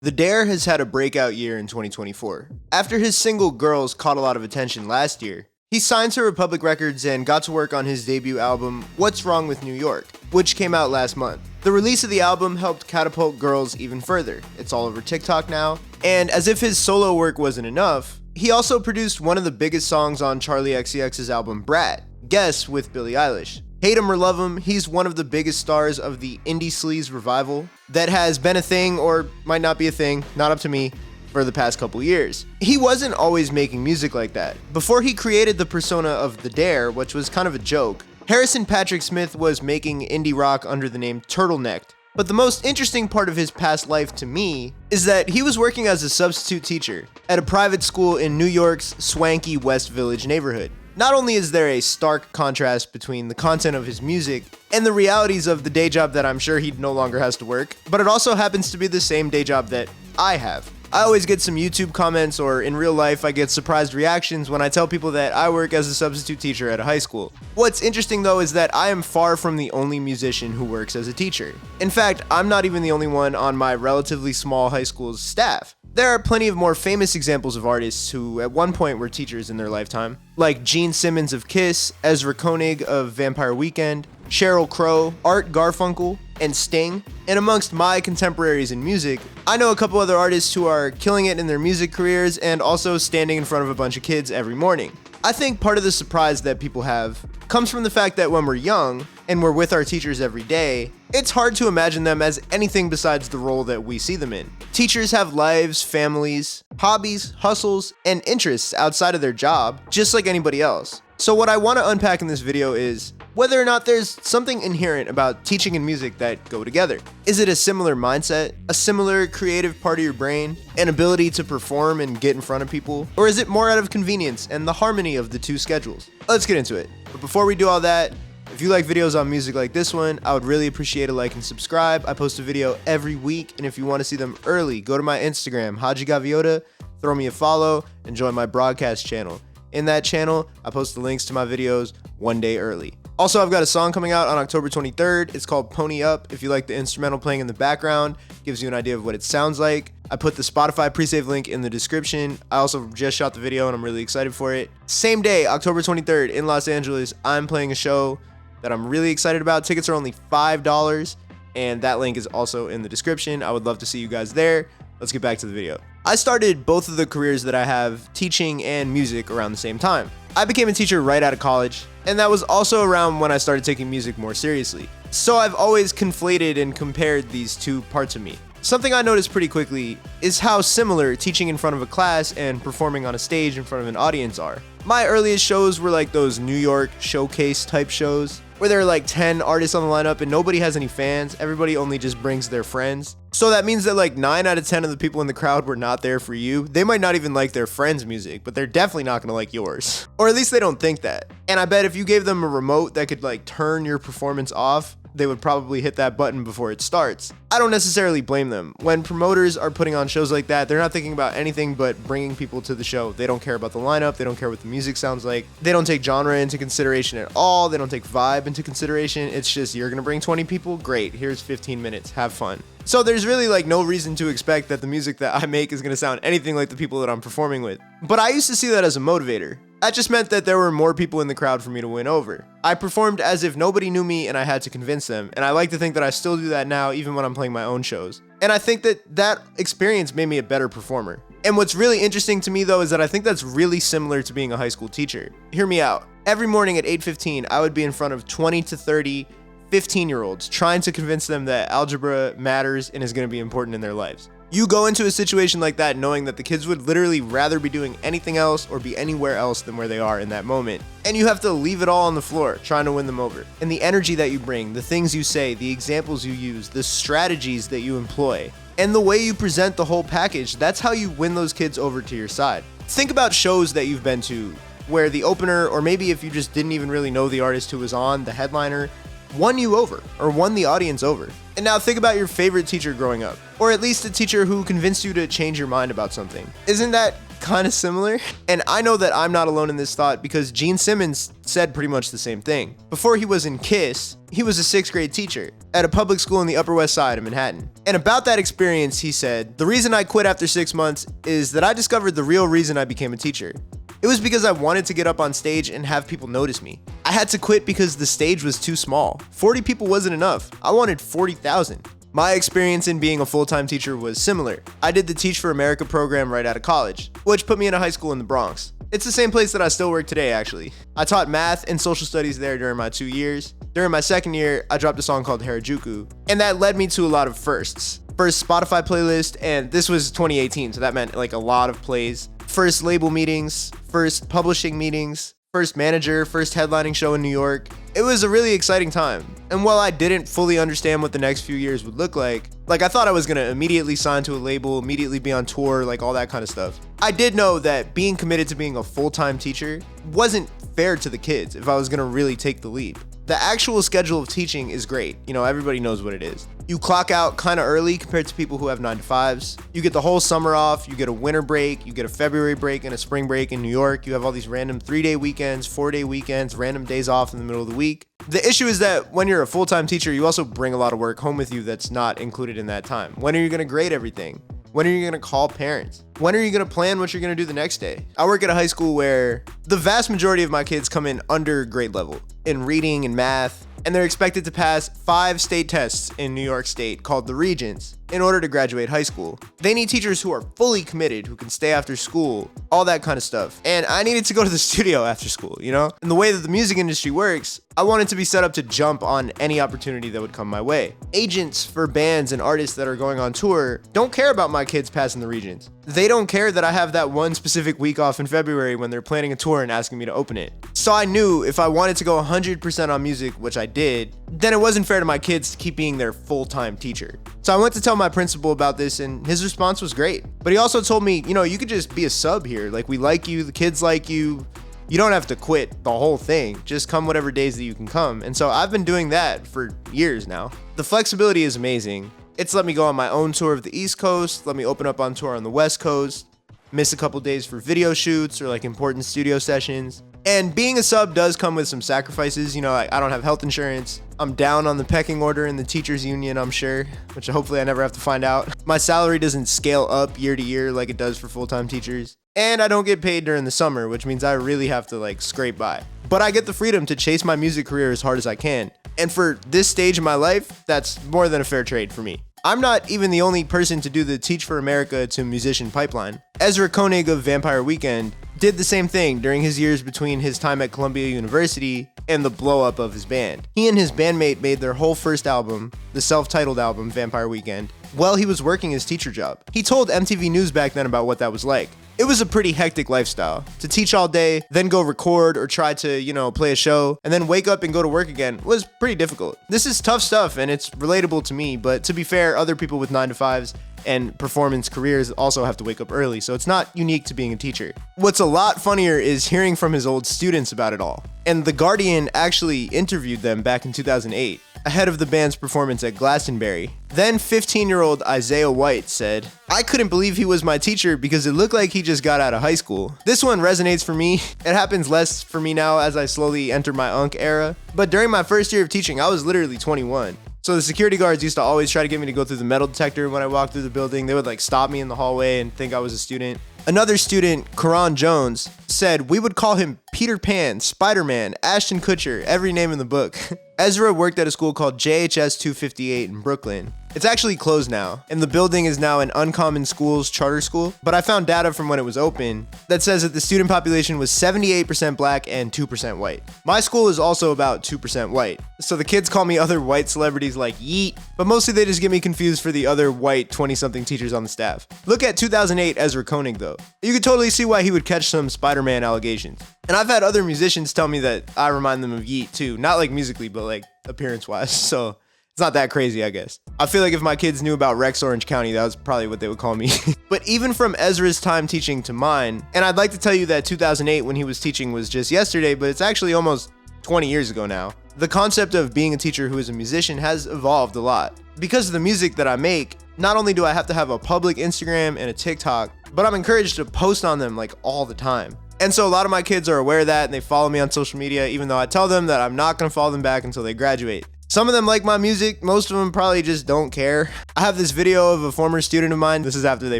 The Dare has had a breakout year in 2024. After his single Girls caught a lot of attention last year, he signed to Republic Records and got to work on his debut album, What's Wrong with New York, which came out last month. The release of the album helped catapult Girls even further. It's all over TikTok now. And as if his solo work wasn't enough, he also produced one of the biggest songs on Charli XCX's album Brat, Guess with Billie Eilish. Hate him or love him, he's one of the biggest stars of the indie sleaze revival that has been a thing, or might not be a thing, not up to me, for the past couple years. He wasn't always making music like that. Before he created the persona of The Dare, which was kind of a joke, Harrison Patrick Smith was making indie rock under the name Turtlenecked. But the most interesting part of his past life to me is that he was working as a substitute teacher at a private school in New York's swanky West Village neighborhood. Not only is there a stark contrast between the content of his music and the realities of the day job that I'm sure he no longer has to work, but it also happens to be the same day job that I have. I always get some YouTube comments, or in real life I get surprised reactions when I tell people that I work as a substitute teacher at a high school. What's interesting though is that I am far from the only musician who works as a teacher. In fact, I'm not even the only one on my relatively small high school's staff. There are plenty of more famous examples of artists who at one point were teachers in their lifetime, like Gene Simmons of Kiss, Ezra Koenig of Vampire Weekend, Sheryl Crow, Art Garfunkel, and Sting. And amongst my contemporaries in music, I know a couple other artists who are killing it in their music careers and also standing in front of a bunch of kids every morning. I think part of the surprise that people have comes from the fact that when we're young and we're with our teachers every day, it's hard to imagine them as anything besides the role that we see them in. Teachers have lives, families, hobbies, hustles, and interests outside of their job, just like anybody else. So what I want to unpack in this video is whether or not there's something inherent about teaching and music that go together. Is it a similar mindset, a similar creative part of your brain, an ability to perform and get in front of people, or is it more out of convenience and the harmony of the two schedules? Let's get into it. But before we do all that, if you like videos on music like this one, I would really appreciate a like and subscribe. I post a video every week, and if you want to see them early, go to my Instagram, HADJI Gaviota, throw me a follow, and join my broadcast channel. In that channel, I post the links to my videos one day early. Also, I've got a song coming out on October 23rd. It's called Pony Up. If you like the instrumental playing in the background, gives you an idea of what it sounds like. I put the Spotify pre-save link in the description. I also just shot the video and I'm really excited for it. Same day, October 23rd in Los Angeles, I'm playing a show that I'm really excited about. Tickets are only $5, and that link is also in the description. I would love to see you guys there. Let's get back to the video. I started both of the careers that I have, teaching and music, around the same time. I became a teacher right out of college, and that was also around when I started taking music more seriously. So I've always conflated and compared these two parts of me. Something I noticed pretty quickly is how similar teaching in front of a class and performing on a stage in front of an audience are. My earliest shows were like those New York showcase type shows, where there are like 10 artists on the lineup and nobody has any fans. Everybody only just brings their friends. So that means that like 9 out of 10 of the people in the crowd were not there for you. They might not even like their friends' music, but they're definitely not gonna like yours. Or at least they don't think that. And I bet if you gave them a remote that could like turn your performance off, they would probably hit that button before it starts. I don't necessarily blame them. When promoters are putting on shows like that, they're not thinking about anything but bringing people to the show. They don't care about the lineup. They don't care what the music sounds like. They don't take genre into consideration at all. They don't take vibe into consideration. It's just, you're gonna bring 20 people? Great, here's 15 minutes, have fun. So there's really like no reason to expect that the music that I make is gonna sound anything like the people that I'm performing with. But I used to see that as a motivator. That just meant that there were more people in the crowd for me to win over. I performed as if nobody knew me and I had to convince them, and I like to think that I still do that now even when I'm playing my own shows. And I think that that experience made me a better performer. And what's really interesting to me though is that I think that's really similar to being a high school teacher. Hear me out. Every morning at 8:15, I would be in front of 20 to 30 15-year-olds trying to convince them that algebra matters and is going to be important in their lives. You go into a situation like that knowing that the kids would literally rather be doing anything else or be anywhere else than where they are in that moment. And you have to leave it all on the floor trying to win them over. And the energy that you bring, the things you say, the examples you use, the strategies that you employ, and the way you present the whole package, that's how you win those kids over to your side. Think about shows that you've been to where the opener, or maybe if you just didn't even really know the artist who was on, the headliner, won you over or won the audience over. And now think about your favorite teacher growing up, or at least a teacher who convinced you to change your mind about something. Isn't that kind of similar. And I know that I'm not alone in this thought because Gene Simmons said pretty much the same thing. Before he was in KISS, he was a 6th grade teacher at a public school in the Upper West Side of Manhattan. And about that experience, he said, "The reason I quit after 6 months is that I discovered the real reason I became a teacher. It was because I wanted to get up on stage and have people notice me. I had to quit because the stage was too small. 40 people wasn't enough. I wanted 40,000. My experience in being a full-time teacher was similar. I did the Teach for America program right out of college, which put me in a high school in the Bronx. It's the same place that I still work today, actually. I taught math and social studies there during my 2 years. During my 2nd year, I dropped a song called HADJI, and that led me to a lot of firsts. First Spotify playlist, and this was 2018, so that meant like a lot of plays. First label meetings, first publishing meetings, first manager, first headlining show in New York. It was a really exciting time. And while I didn't fully understand what the next few years would look like I thought I was gonna immediately sign to a label, immediately be on tour, like all that kind of stuff. I did know that being committed to being a full-time teacher wasn't fair to the kids if I was gonna really take the leap. The actual schedule of teaching is great. You know, everybody knows what it is. You clock out kind of early compared to people who have 9 to 5s. You get the whole summer off. You get a winter break. You get a February break and a spring break in New York. You have all these random 3-day weekends, 4-day weekends, random days off in the middle of the week. The issue is that when you're a full-time teacher, you also bring a lot of work home with you that's not included in that time. When are you going to grade everything? When are you going to call parents? When are you going to plan what you're going to do the next day? I work at a high school where the vast majority of my kids come in under grade level in reading and math, and they're expected to pass 5 state tests in New York State called the Regents in order to graduate high school. They need teachers who are fully committed, who can stay after school, all that kind of stuff. And I needed to go to the studio after school, you know? And the way that the music industry works, I wanted to be set up to jump on any opportunity that would come my way. Agents for bands and artists that are going on tour don't care about my kids passing the Regents. They don't care that I have that one specific week off in February when they're planning a tour and asking me to open it. So I knew if I wanted to go 100% on music, which I did, then it wasn't fair to my kids to keep being their full-time teacher. So I went to tell my principal about this, and his response was great. But he also told me, you know, you could just be a sub here. Like, we like you, the kids like you. You don't have to quit the whole thing. Just come whatever days that you can come. And so I've been doing that for years now. The flexibility is amazing. It's let me go on my own tour of the East Coast, let me open up on tour on the West Coast, miss a couple days for video shoots or like important studio sessions. And being a sub does come with some sacrifices. You know, I don't have health insurance. I'm down on the pecking order in the teachers union, I'm sure, which hopefully I never have to find out. My salary doesn't scale up year to year like it does for full-time teachers. And I don't get paid during the summer, which means I really have to like scrape by. But I get the freedom to chase my music career as hard as I can. And for this stage of my life, that's more than a fair trade for me. I'm not even the only person to do the Teach for America to Musician pipeline. Ezra Koenig of Vampire Weekend did the same thing during his years between his time at Columbia University and the blow up of his band. He and his bandmate made their whole first album, the self-titled album Vampire Weekend, while he was working his teacher job. He told MTV News back then about what that was like. It was a pretty hectic lifestyle. To teach all day, then go record or try to, you know, play a show, and then wake up and go to work again was pretty difficult. This is tough stuff and it's relatable to me, but to be fair, other people with 9 to 5s and performance careers also have to wake up early, so it's not unique to being a teacher. What's a lot funnier is hearing from his old students about it all. And The Guardian actually interviewed them back in 2008, ahead of the band's performance at Glastonbury. Then 15-year-old Isaiah White said, "I couldn't believe he was my teacher because it looked like he just got out of high school." This one resonates for me. It happens less for me now as I slowly enter my UNC era. But during my first year of teaching, I was literally 21. So the security guards used to always try to get me to go through the metal detector when I walked through the building. They would like stop me in the hallway and think I was a student. Another student, Karan Jones, said we would call him Peter Pan, Spider-Man, Ashton Kutcher, every name in the book. Ezra worked at a school called JHS 258 in Brooklyn. It's actually closed now, and the building is now an Uncommon Schools charter school, but I found data from when it was open that says that the student population was 78% black and 2% white. My school is also about 2% white, so the kids call me other white celebrities like Yeet, but mostly they just get me confused for the other white 20-something teachers on the staff. Look at 2008 Ezra Koenig though. You could totally see why he would catch some Spider-Man allegations. And I've had other musicians tell me that I remind them of Yeet too, not like musically, but like appearance-wise, so it's not that crazy, I guess. I feel like if my kids knew about Rex Orange County, that was probably what they would call me. But even from Ezra's time teaching to mine, and I'd like to tell you that 2008 when he was teaching was just yesterday, but it's actually almost 20 years ago now. The concept of being a teacher who is a musician has evolved a lot. Because of the music that I make, Not only do I have to have a public Instagram and a TikTok, but I'm encouraged to post on them like all the time. And so a lot of my kids are aware of that and they follow me on social media, even though I tell them that I'm not gonna follow them back until they graduate. Some of them like my music, most of them probably just don't care. I have this video of a former student of mine. This is after they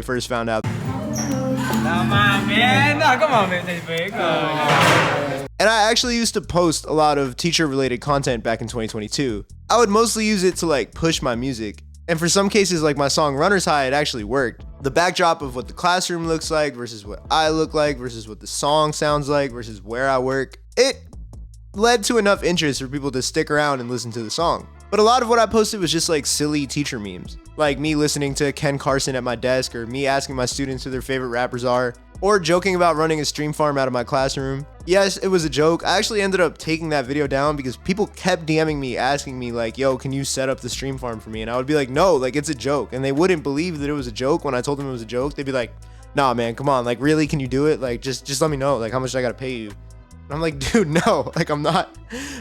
first found out. Come on, man. No, come on, man. And I actually used to post a lot of teacher-related content back in 2022. I would mostly use it to like push my music. And for some cases, like my song Runner's High, it actually worked. The backdrop of what the classroom looks like versus what I look like versus what the song sounds like versus where I work. It led to enough interest for people to stick around and listen to the song. But a lot of what I posted was just like silly teacher memes. Like me listening to Ken Carson at my desk, or me asking my students who their favorite rappers are, or joking about running a stream farm out of my classroom. Yes, it was a joke. I actually ended up taking that video down because people kept DMing me asking me like, yo, can you set up the stream farm for me? And I would be like, no, like it's a joke. And they wouldn't believe that it was a joke when I told them it was a joke. They'd be like, nah, man, come on. Like, really, can you do it? Like, just let me know. Like, how much I gotta pay you? And I'm like, dude, no. Like, I'm not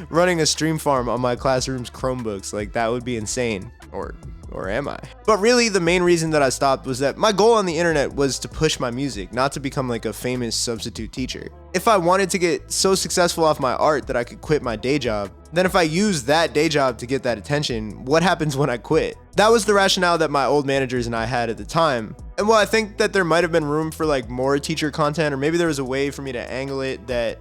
running a stream farm on my classroom's Chromebooks. Like, that would be insane. Or am I? But really, the main reason that I stopped was that my goal on the internet was to push my music, not to become like a famous substitute teacher. If I wanted to get so successful off my art that I could quit my day job, then if I use that day job to get that attention, what happens when I quit? That was the rationale that my old managers and I had at the time. And while I think that there might have been room for like more teacher content, or maybe there was a way for me to angle it that,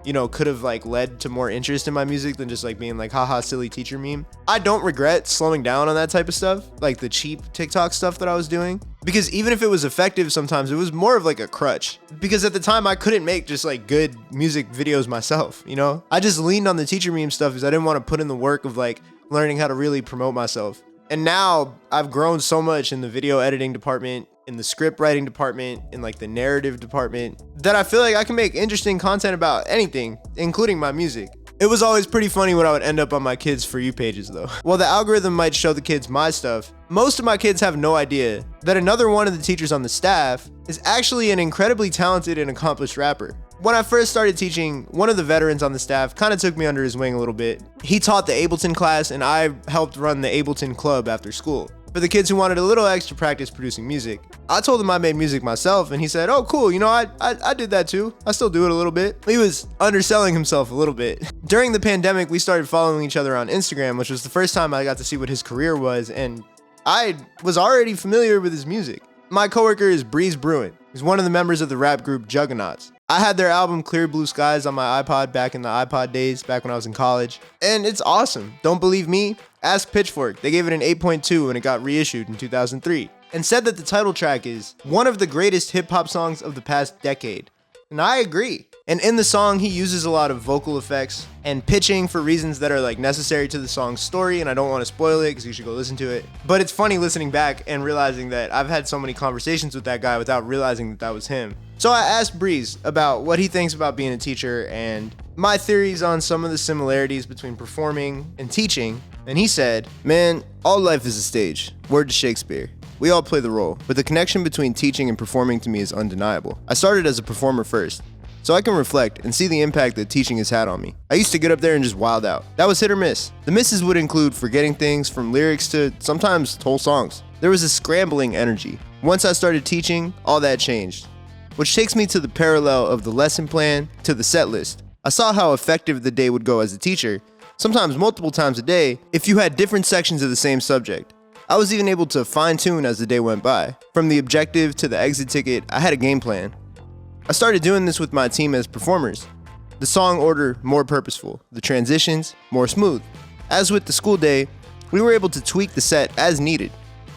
you know, could have like led to more interest in my music than just like being like, haha, silly teacher meme. I don't regret slowing down on that type of stuff, like the cheap TikTok stuff that I was doing, because even if it was effective, sometimes it was more of like a crutch, because at the time I couldn't make just like good music videos myself, you know? I just leaned on the teacher meme stuff because I didn't want to put in the work of like learning how to really promote myself. And now I've grown so much in the video editing department, in the script writing department, in like the narrative department, that I feel like I can make interesting content about anything, including my music. It was always pretty funny when I would end up on my kids' For You pages though. While the algorithm might show the kids my stuff, most of my kids have no idea that another one of the teachers on the staff is actually an incredibly talented and accomplished rapper. When I first started teaching, one of the veterans on the staff kind of took me under his wing a little bit. He taught the Ableton class and I helped run the Ableton club after school for the kids who wanted a little extra practice producing music. I told him I made music myself and he said, oh cool, you know, I did that too. I still do it a little bit. He was underselling himself a little bit. During the pandemic, we started following each other on Instagram, which was the first time I got to see what his career was, and I was already familiar with his music. My coworker is Breeze Bruin. He's one of the members of the rap group Juggernauts. I had their album Clear Blue Skies on my iPod back in the iPod days, back when I was in college. And it's awesome. Don't believe me? Ask Pitchfork. They gave it an 8.2 when it got reissued in 2003. And said that the title track is one of the greatest hip hop songs of the past decade. And I agree. And in the song, he uses a lot of vocal effects and pitching for reasons that are like necessary to the song's story, and I don't want to spoil it because you should go listen to it. But it's funny listening back and realizing that I've had so many conversations with that guy without realizing that that was him. So I asked Breeze about what he thinks about being a teacher and my theories on some of the similarities between performing and teaching, and he said, man, all life is a stage. Word to Shakespeare. We all play the role, but the connection between teaching and performing to me is undeniable. I started as a performer first, so I can reflect and see the impact that teaching has had on me. I used to get up there and just wild out. That was hit or miss. The misses would include forgetting things from lyrics to sometimes whole songs. There was a scrambling energy. Once I started teaching, all that changed. Which takes me to the parallel of the lesson plan to the set list. I saw how effective the day would go as a teacher, sometimes multiple times a day, if you had different sections of the same subject. I was even able to fine-tune as the day went by. From the objective to the exit ticket, I had a game plan. I started doing this with my team as performers. The song order more purposeful, the transitions more smooth. As with the school day, we were able to tweak the set as needed,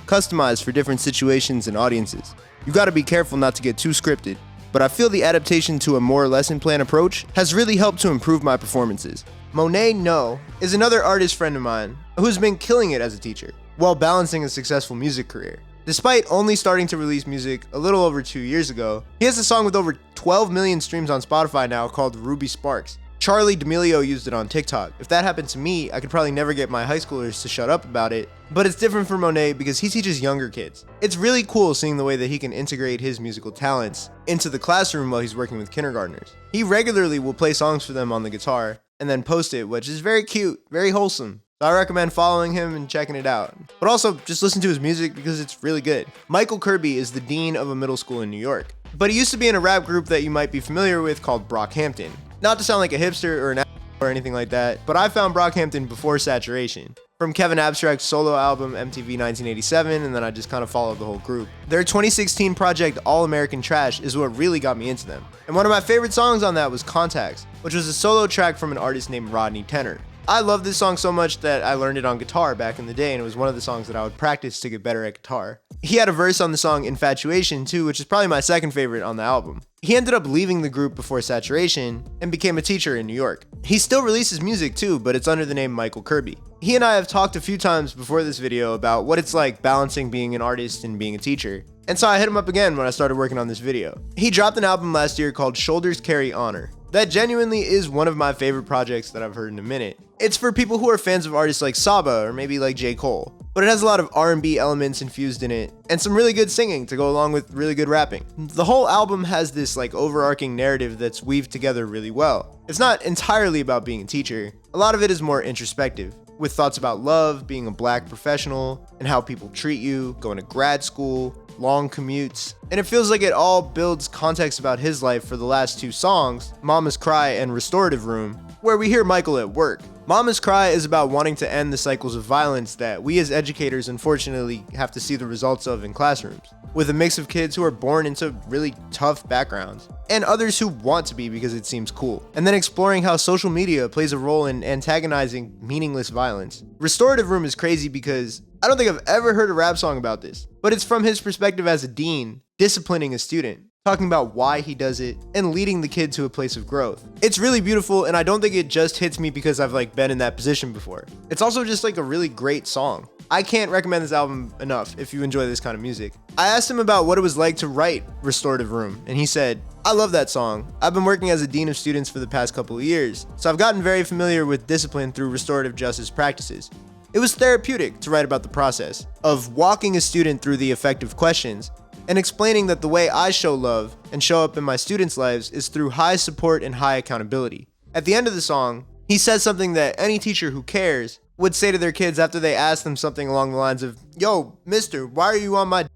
customized for different situations and audiences. You gotta be careful not to get too scripted, but I feel the adaptation to a more lesson plan approach has really helped to improve my performances. Monet No is another artist friend of mine who's been killing it as a teacher, while balancing a successful music career. Despite only starting to release music a little over 2 years ago, he has a song with over 12 million streams on Spotify now called Ruby Sparks. Charlie D'Amelio used it on TikTok. If that happened to me, I could probably never get my high schoolers to shut up about it, but it's different for Monet because he teaches younger kids. It's really cool seeing the way that he can integrate his musical talents into the classroom while he's working with kindergartners. He regularly will play songs for them on the guitar and then post it, which is very cute, very wholesome. So I recommend following him and checking it out. But also, just listen to his music because it's really good. Michael Kirby is the dean of a middle school in New York. But he used to be in a rap group that you might be familiar with called Brockhampton. Not to sound like a hipster or an or anything like that, but I found Brockhampton before Saturation. From Kevin Abstract's solo album MTV 1987, and then I just kind of followed the whole group. Their 2016 project All American Trash is what really got me into them. And one of my favorite songs on that was Contacts, which was a solo track from an artist named Rodney Tenner. I love this song so much that I learned it on guitar back in the day, and it was one of the songs that I would practice to get better at guitar. He had a verse on the song Infatuation too, which is probably my second favorite on the album. He ended up leaving the group before Saturation and became a teacher in New York. He still releases music too, but it's under the name Michael Kirby. He and I have talked a few times before this video about what it's like balancing being an artist and being a teacher. And so I hit him up again when I started working on this video. He dropped an album last year called Shoulders Carry Honor. That genuinely is one of my favorite projects that I've heard in a minute. It's for people who are fans of artists like Saba or maybe like J. Cole. But it has a lot of R&B elements infused in it and some really good singing to go along with really good rapping. The whole album has this like overarching narrative that's weaved together really well. It's not entirely about being a teacher. A lot of it is more introspective, with thoughts about love, being a black professional, and how people treat you, going to grad school, long commutes. And it feels like it all builds context about his life for the last two songs, Mama's Cry and Restorative Room, where we hear Michael at work. Mama's Cry is about wanting to end the cycles of violence that we as educators unfortunately have to see the results of in classrooms, with a mix of kids who are born into really tough backgrounds, and others who want to be because it seems cool, and then exploring how social media plays a role in antagonizing meaningless violence. Restorative Room is crazy because I don't think I've ever heard a rap song about this, but it's from his perspective as a dean, disciplining a student, talking about why he does it, and leading the kid to a place of growth. It's really beautiful, and I don't think it just hits me because I've like been in that position before. It's also just like a really great song. I can't recommend this album enough if you enjoy this kind of music. I asked him about what it was like to write Restorative Room, and he said, "I love that song. I've been working as a dean of students for the past couple of years, so I've gotten very familiar with discipline through restorative justice practices. It was therapeutic to write about the process of walking a student through the effective questions and explaining that the way I show love and show up in my students' lives is through high support and high accountability." At the end of the song, he says something that any teacher who cares would say to their kids after they ask them something along the lines of, "Yo, mister, why are you on my d-?"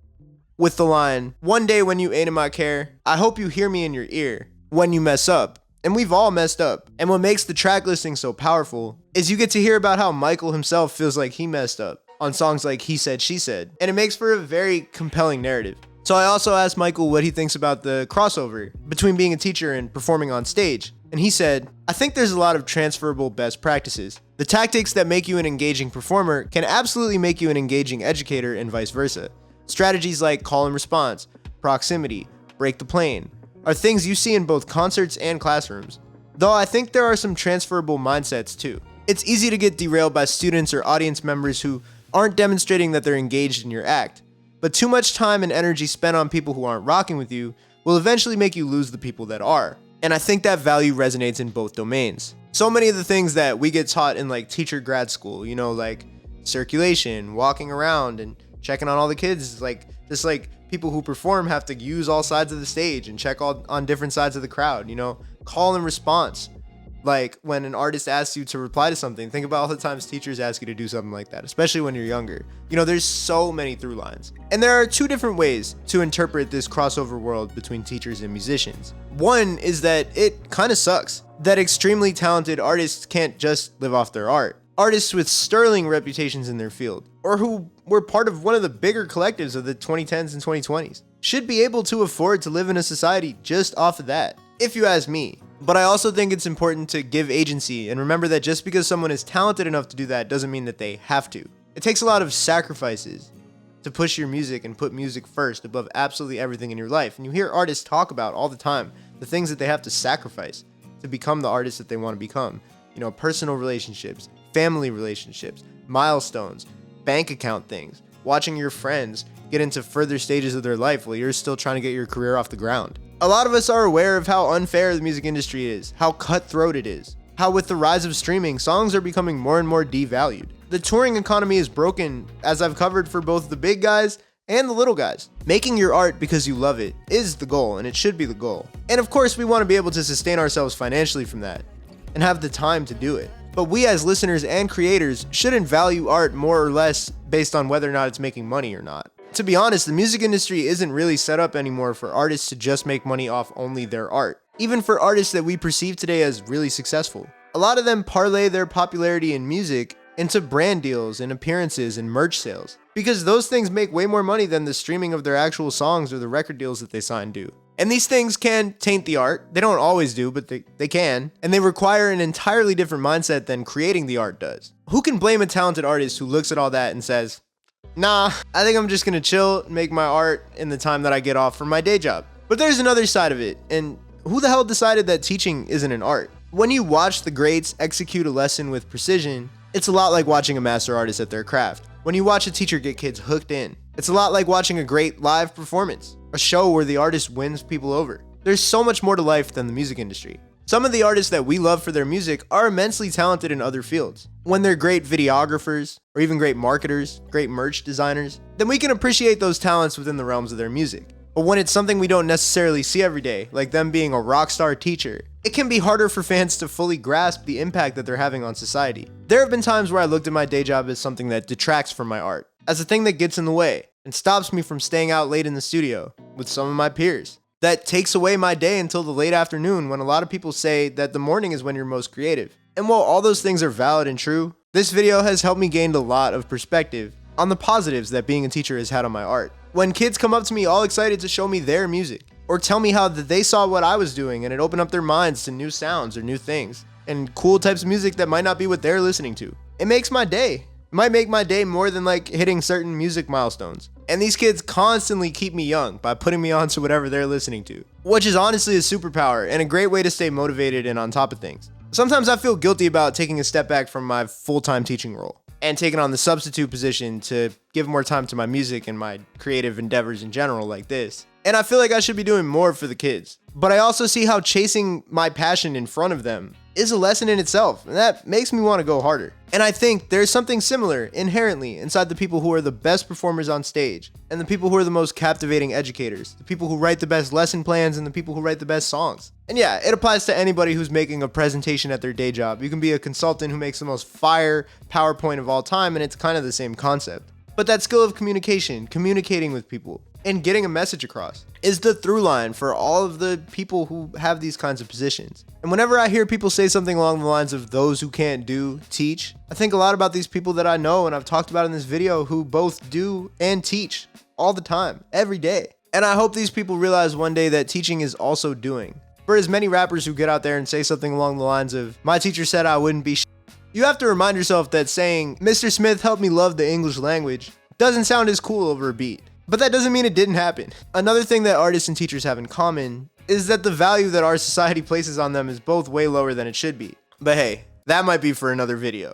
With the line, "One day when you ain't in my care, I hope you hear me in your ear when you mess up." And we've all messed up. And what makes the track listing so powerful is you get to hear about how Michael himself feels like he messed up on songs like He Said, She Said. And it makes for a very compelling narrative. So I also asked Michael what he thinks about the crossover between being a teacher and performing on stage. And he said, "I think there's a lot of transferable best practices. The tactics that make you an engaging performer can absolutely make you an engaging educator and vice versa. Strategies like call and response, proximity, break the plane, are things you see in both concerts and classrooms. Though I think there are some transferable mindsets too. It's easy to get derailed by students or audience members who aren't demonstrating that they're engaged in your act. But too much time and energy spent on people who aren't rocking with you will eventually make you lose the people that are. And I think that value resonates in both domains." So many of the things that we get taught in like teacher grad school, you know, like circulation, walking around and checking on all the kids, like just like people who perform have to use all sides of the stage and check all on different sides of the crowd, you know, call and response. Like when an artist asks you to reply to something, think about all the times teachers ask you to do something like that, especially when you're younger. You know, there's so many through lines. And there are two different ways to interpret this crossover world between teachers and musicians. One is that it kind of sucks that extremely talented artists can't just live off their art. Artists with sterling reputations in their field, or who were part of one of the bigger collectives of the 2010s and 2020s, should be able to afford to live in a society just off of that, if you ask me. But I also think it's important to give agency and remember that just because someone is talented enough to do that doesn't mean that they have to. It takes a lot of sacrifices to push your music and put music first above absolutely everything in your life. And you hear artists talk about all the time the things that they have to sacrifice to become the artist that they want to become. You know, personal relationships, family relationships, milestones, bank account things, watching your friends get into further stages of their life while you're still trying to get your career off the ground. A lot of us are aware of how unfair the music industry is, how cutthroat it is, how with the rise of streaming, songs are becoming more and more devalued. The touring economy is broken, as I've covered for both the big guys and the little guys. Making your art because you love it is the goal, and it should be the goal. And of course, we want to be able to sustain ourselves financially from that and have the time to do it. But we as listeners and creators shouldn't value art more or less based on whether or not it's making money or not. To be honest, the music industry isn't really set up anymore for artists to just make money off only their art. Even for artists that we perceive today as really successful. A lot of them parlay their popularity in music into brand deals and appearances and merch sales. Because those things make way more money than the streaming of their actual songs or the record deals that they sign do. And these things can taint the art. They don't always do, but they can. And they require an entirely different mindset than creating the art does. Who can blame a talented artist who looks at all that and says, nah, I think I'm just gonna chill and make my art in the time that I get off from my day job. But there's another side of it, and who the hell decided that teaching isn't an art? When you watch the greats execute a lesson with precision, it's a lot like watching a master artist at their craft. When you watch a teacher get kids hooked in, it's a lot like watching a great live performance, a show where the artist wins people over. There's so much more to life than the music industry. Some of the artists that we love for their music are immensely talented in other fields. When they're great videographers, or even great marketers, great merch designers, then we can appreciate those talents within the realms of their music. But when it's something we don't necessarily see every day, like them being a rock star teacher, it can be harder for fans to fully grasp the impact that they're having on society. There have been times where I looked at my day job as something that detracts from my art, as a thing that gets in the way, and stops me from staying out late in the studio with some of my peers. That takes away my day until the late afternoon, when a lot of people say that the morning is when you're most creative. And while all those things are valid and true, this video has helped me gain a lot of perspective on the positives that being a teacher has had on my art. When kids come up to me all excited to show me their music, or tell me how that they saw what I was doing and it opened up their minds to new sounds or new things, and cool types of music that might not be what they're listening to, it makes my day. It might make my day more than like hitting certain music milestones. And these kids constantly keep me young by putting me on to whatever they're listening to, which is honestly a superpower and a great way to stay motivated and on top of things. Sometimes I feel guilty about taking a step back from my full-time teaching role and taking on the substitute position to give more time to my music and my creative endeavors in general like this. And I feel like I should be doing more for the kids. But I also see how chasing my passion in front of them is a lesson in itself, and that makes me want to go harder. And I think there's something similar inherently inside the people who are the best performers on stage, and the people who are the most captivating educators, the people who write the best lesson plans, and the people who write the best songs. And yeah, it applies to anybody who's making a presentation at their day job. You can be a consultant who makes the most fire PowerPoint of all time, and it's kind of the same concept. But that skill of communication, communicating with people, and getting a message across is the through line for all of the people who have these kinds of positions. And whenever I hear people say something along the lines of those who can't do, teach, I think a lot about these people that I know and I've talked about in this video who both do and teach all the time, every day. And I hope these people realize one day that teaching is also doing. For as many rappers who get out there and say something along the lines of, my teacher said I wouldn't be you have to remind yourself that saying, Mr. Smith helped me love the English language, doesn't sound as cool over a beat. But that doesn't mean it didn't happen. Another thing that artists and teachers have in common is that the value that our society places on them is both way lower than it should be. But hey, that might be for another video.